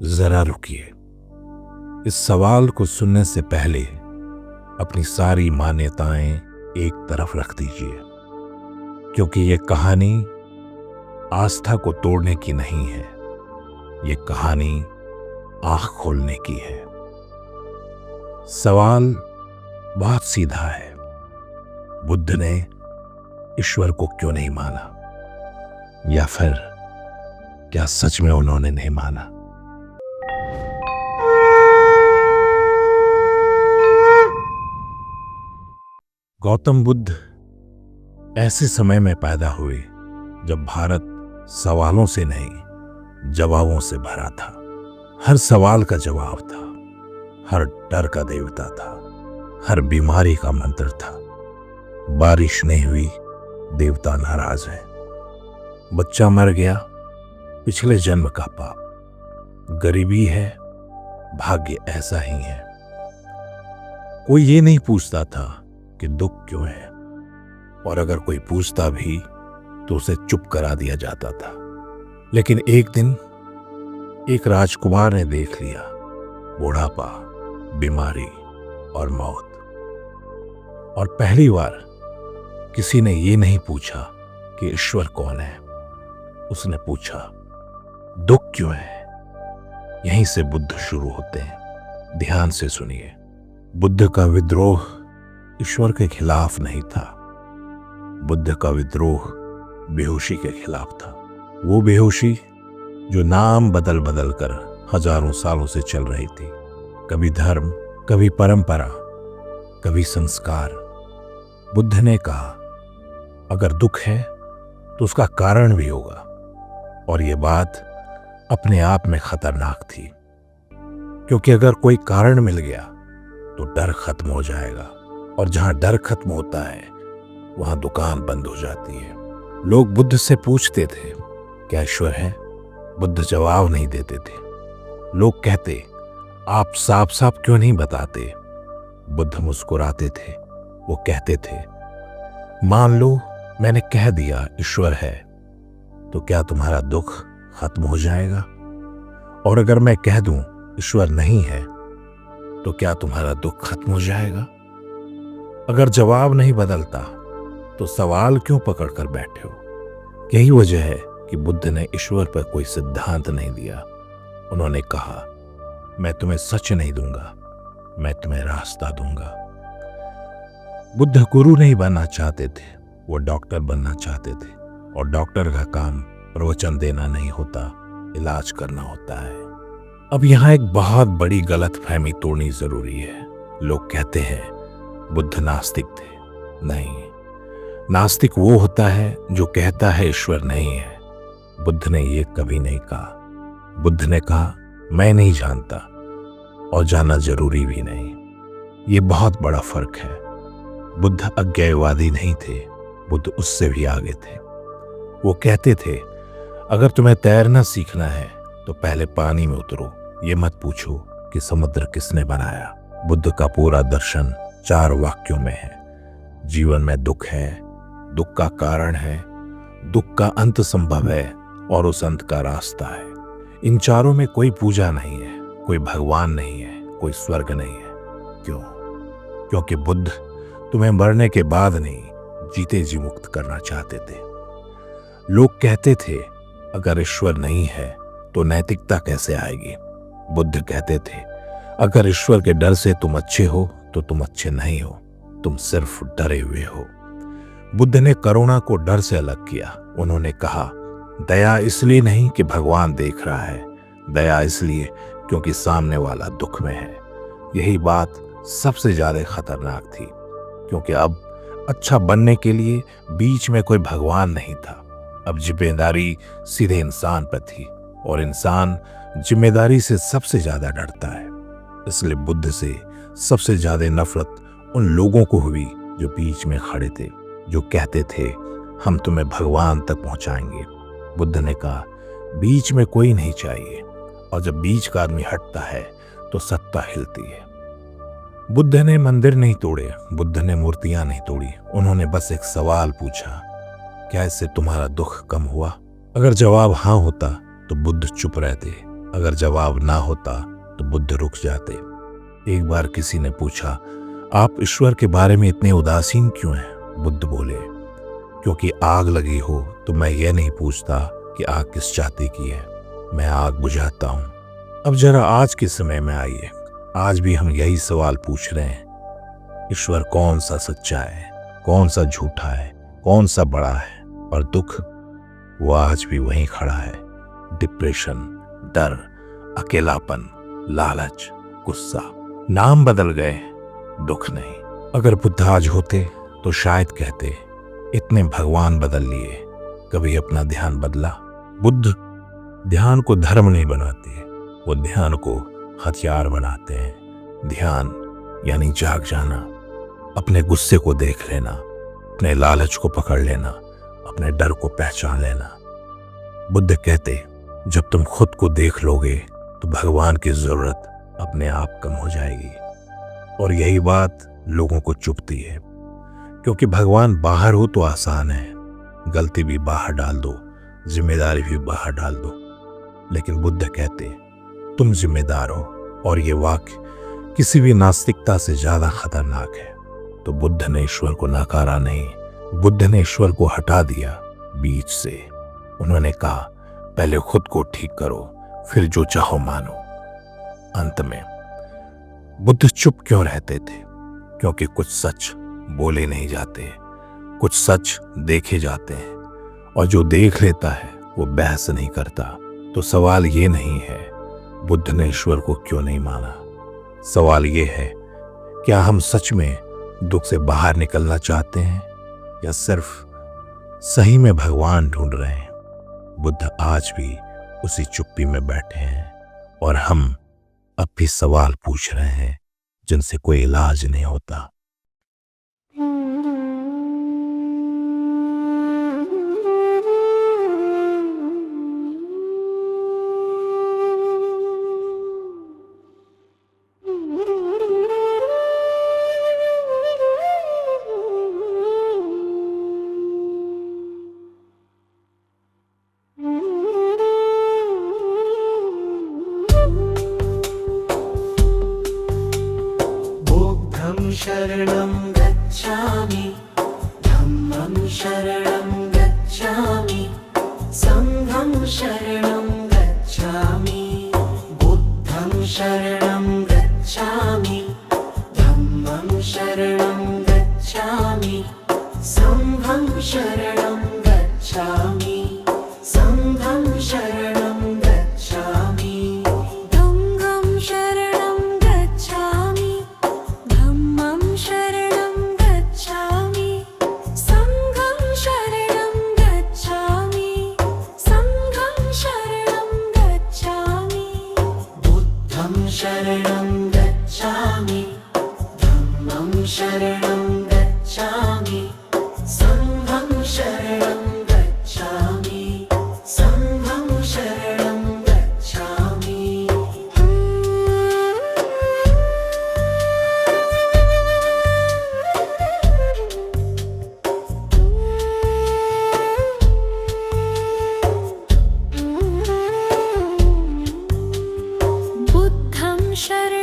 जरा रुकिए। इस सवाल को सुनने से पहले अपनी सारी मान्यताएं एक तरफ रख दीजिए, क्योंकि ये कहानी आस्था को तोड़ने की नहीं है। ये कहानी आंख खोलने की है। सवाल बहुत सीधा है। बुद्ध ने ईश्वर को क्यों नहीं माना? या फिर क्या सच में उन्होंने नहीं माना? गौतम बुद्ध ऐसे समय में पैदा हुए जब भारत सवालों से नहीं जवाबों से भरा था। हर सवाल का जवाब था, हर डर का देवता था, हर बीमारी का मंत्र था। बारिश नहीं हुई, देवता नाराज है। बच्चा मर गया, पिछले जन्म का पाप। गरीबी है, भाग्य ऐसा ही है। कोई ये नहीं पूछता था कि दुख क्यों है, और अगर कोई पूछता भी तो उसे चुप करा दिया जाता था। लेकिन एक दिन एक राजकुमार ने देख लिया बुढ़ापा, बीमारी और मौत, और पहली बार किसी ने ये नहीं पूछा कि ईश्वर कौन है। उसने पूछा, दुख क्यों है? यहीं से बुद्ध शुरू होते हैं। ध्यान से सुनिए। बुद्ध का विद्रोह ईश्वर के खिलाफ नहीं था। बुद्ध का विद्रोह बेहोशी के खिलाफ था। वो बेहोशी जो नाम बदल बदल कर हजारों सालों से चल रही थी। कभी धर्म, कभी परंपरा, कभी संस्कार। बुद्ध ने कहा, अगर दुख है तो उसका कारण भी होगा। और ये बात अपने आप में खतरनाक थी, क्योंकि अगर कोई कारण मिल गया तो डर खत्म हो जाएगा, और जहां डर खत्म होता है वहां दुकान बंद हो जाती है। लोग बुद्ध से पूछते थे, क्या ईश्वर है? बुद्ध जवाब नहीं देते थे। लोग कहते, आप साफ साफ क्यों नहीं बताते? बुद्ध मुस्कुराते थे। वो कहते थे, मान लो मैंने कह दिया ईश्वर है, तो क्या तुम्हारा दुख खत्म हो जाएगा? और अगर मैं कह दूं ईश्वर नहीं है, तो क्या तुम्हारा दुख खत्म हो जाएगा? अगर जवाब नहीं बदलता तो सवाल क्यों पकड़ कर बैठे हो? यही वजह है कि बुद्ध ने ईश्वर पर कोई सिद्धांत नहीं दिया। उन्होंने कहा, मैं तुम्हें सच नहीं दूंगा, मैं तुम्हें रास्ता दूंगा। बुद्ध गुरु नहीं बनना चाहते थे, वो डॉक्टर बनना चाहते थे। और डॉक्टर का काम प्रवचन देना नहीं होता, इलाज करना होता है। अब यहां एक बहुत बड़ी गलतफहमी तोड़नी जरूरी है। लोग कहते हैं बुद्ध नास्तिक थे। नहीं, नास्तिक वो होता है जो कहता है ईश्वर नहीं है। बुद्ध ने ये कभी नहीं कहा। बुद्ध ने कहा, मैं नहीं जानता, और जानना जरूरी भी नहीं। ये बहुत बड़ा फर्क है। बुद्ध अज्ञेयवादी नहीं थे, बुद्ध उससे भी आगे थे। वो कहते थे, अगर तुम्हें तैरना सीखना है तो पहले पानी में उतरो, ये मत पूछो कि समुद्र किसने बनाया। बुद्ध का पूरा दर्शन 4 वाक्यों में है। जीवन में दुख है, दुख का कारण है, दुख का अंत संभव है, और उस अंत का रास्ता है। इन चारों में कोई पूजा नहीं है, कोई भगवान नहीं है, कोई स्वर्ग नहीं है। क्यों? क्योंकि बुद्ध तुम्हें मरने के बाद नहीं, जीते जी मुक्त करना चाहते थे। लोग कहते थे, अगर ईश्वर नहीं है तो नैतिकता कैसे आएगी? बुद्ध कहते थे, अगर ईश्वर के डर से तुम अच्छे हो तो तुम अच्छे नहीं हो, तुम सिर्फ डरे हुए हो। बुद्ध ने करुणा को डर से अलग किया। उन्होंने कहा, दया इसलिए नहीं कि भगवान देख रहा है, दया इसलिए क्योंकि सामने वाला दुख में है। यही बात सबसे ज्यादा खतरनाक थी, क्योंकि अब अच्छा बनने के लिए बीच में कोई भगवान नहीं था। अब जिम्मेदारी सीधे इंसान पर थी, और इंसान जिम्मेदारी से सबसे ज्यादा डरता है। इसलिए बुद्ध से सबसे ज्यादा नफरत उन लोगों को हुई जो बीच में खड़े थे, जो कहते थे, हम तुम्हें भगवान तक पहुंचाएंगे। बुद्ध ने कहा, बीच में कोई नहीं चाहिए, और जब बीच का आदमी हटता है तो सत्ता हिलती है। बुद्ध ने मंदिर नहीं तोड़े, बुद्ध ने मूर्तियां नहीं तोड़ी। उन्होंने बस एक सवाल पूछा, क्या इससे तुम्हारा दुख कम हुआ? अगर जवाब हाँ होता तो बुद्ध चुप रहते, अगर जवाब ना होता तो बुद्ध रुक जाते। एक बार किसी ने पूछा, आप ईश्वर के बारे में इतने उदासीन क्यों हैं? बुद्ध बोले, क्योंकि आग लगी हो तो मैं ये नहीं पूछता कि आग किस जाति की है, मैं आग बुझाता हूं। अब जरा आज के समय में आइए, आज भी हम यही सवाल पूछ रहे हैं, ईश्वर कौन सा सच्चा है, कौन सा झूठा है, कौन सा बड़ा है? और दुख, वो आज भी वहीं खड़ा है। डिप्रेशन, डर, अकेलापन, लालच, गुस्सा, नाम बदल गए, दुख नहीं। अगर बुद्ध आज होते तो शायद कहते, इतने भगवान बदल लिए, कभी अपना ध्यान बदला? बुद्ध ध्यान को धर्म नहीं बनाते, वो ध्यान को हथियार बनाते हैं। ध्यान यानी जाग जाना, अपने गुस्से को देख लेना, अपने लालच को पकड़ लेना, अपने डर को पहचान लेना। बुद्ध कहते, जब तुम खुद को देख लोगे तो भगवान की जरूरत अपने आप कम हो जाएगी। और यही बात लोगों को चुभती है, क्योंकि भगवान बाहर हो तो आसान है, गलती भी बाहर डाल दो, जिम्मेदारी भी बाहर डाल दो। लेकिन बुद्ध कहते, तुम जिम्मेदार हो। और ये वाक्य किसी भी नास्तिकता से ज्यादा खतरनाक है। तो बुद्ध ने ईश्वर को नकारा नहीं, बुद्ध ने ईश्वर को हटा दिया बीच से। उन्होंने कहा, पहले खुद को ठीक करो, फिर जो चाहो मानो। अंत में बुद्ध चुप क्यों रहते थे? क्योंकि कुछ सच बोले नहीं जाते, कुछ सच देखे जाते हैं, और जो देख लेता है वो बहस नहीं करता। तो सवाल ये नहीं है बुद्ध ने ईश्वर को क्यों नहीं माना, सवाल ये है, क्या हम सच में दुख से बाहर निकलना चाहते हैं या सिर्फ सही में भगवान ढूंढ रहे हैं? बुद्ध आज भी उसी चुप्पी में बैठे हैं, और हम अब भी सवाल पूछ रहे हैं जिनसे कोई इलाज नहीं होता। शरणं गच्छामि, धम्मं शरणं गच्छामि, संघं शरणं गच्छामि, बुद्धं शरणं गच्छामि, धम्मं शरणं गच्छामि, संघं शरणं गच्छामि, संघं शरणं गच्छामि, धम्मं शरणं गच्छामि, धम्मं शरणं गच्छामि, संघं शरणं गच्छामि, संघं शरणं गच्छामि, बुद्धं शरणं गच्छामि, धम्मं शरणं गच्छामि, संघं शरणं गच्छामि, संघं शरणं गच्छामि। बुद्धं शरणं